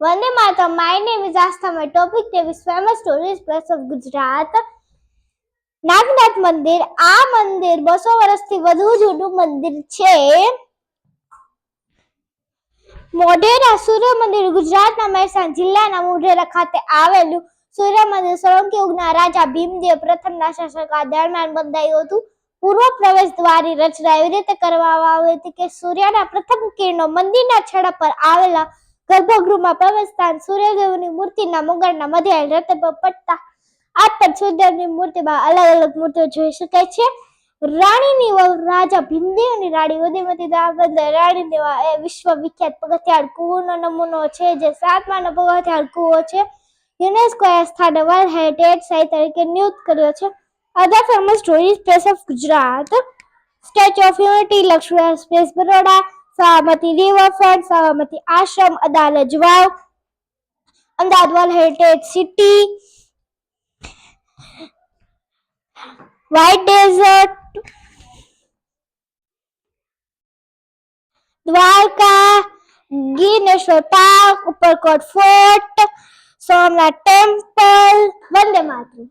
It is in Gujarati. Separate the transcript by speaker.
Speaker 1: Vande Mataram. My name is Aastha. My topic name is famous stories place of Gujarat. Nagnath મંદિર. આ મંદિર 200 વર્ષથી વધુ જૂનું મંદિર છે. મોઢેરા. સૂર્ય મંદિર ગુજરાતના મહેસાણા જિલ્લાના મોઢેરા ખાતે આવેલું સૂર્ય મંદિર સોલંકી યુગના રાજા ભીમદેવ પ્રથમના શાસનકાળ દરમિયાન બંધાયું હતું. પૂર્વ પ્રવેશ દ્વારની રચના એવી રીતે કરવામાં આવી હતી કે સૂર્યના પ્રથમ કિરણો મંદિરના છેડા પર આવેલા ગર્ભગૃહમાં પ્રવેશતા સૂર્યદેવની મૂર્તિના મુગટના મધ્ય રથ પર પડતા આ પર સૂર્યદેવની મૂર્તિમાં અલગ અલગ મૂર્તિઓ જોઈ શકાય છે. રાણીની વહુ. રાજા ભીમદેવની રાણી ઉદયમતી દામોદર રાણીની વહુ એ વિશ્વવિખ્યાત પગથિયાળ કૂવાનો નમૂનો છે જે 7માનો પગથિયાળ કૂવો છે. યુનેસ્કો એ સ્થાને વર્લ્ડ હેરિટેજ સાઇટ તરીકે નિયુક્ત કર્યો છે. Other famous tourist place of Gujarat. Statue of unity, Laxmi space Baroda, Sabarmati riverfront, Sabarmati Ashram, Adalaj Vav, Ahmedabad world heritage city, white desert, Dwarka, Gir national park, Uparkot fort, Somnath temple. Vande Mataram.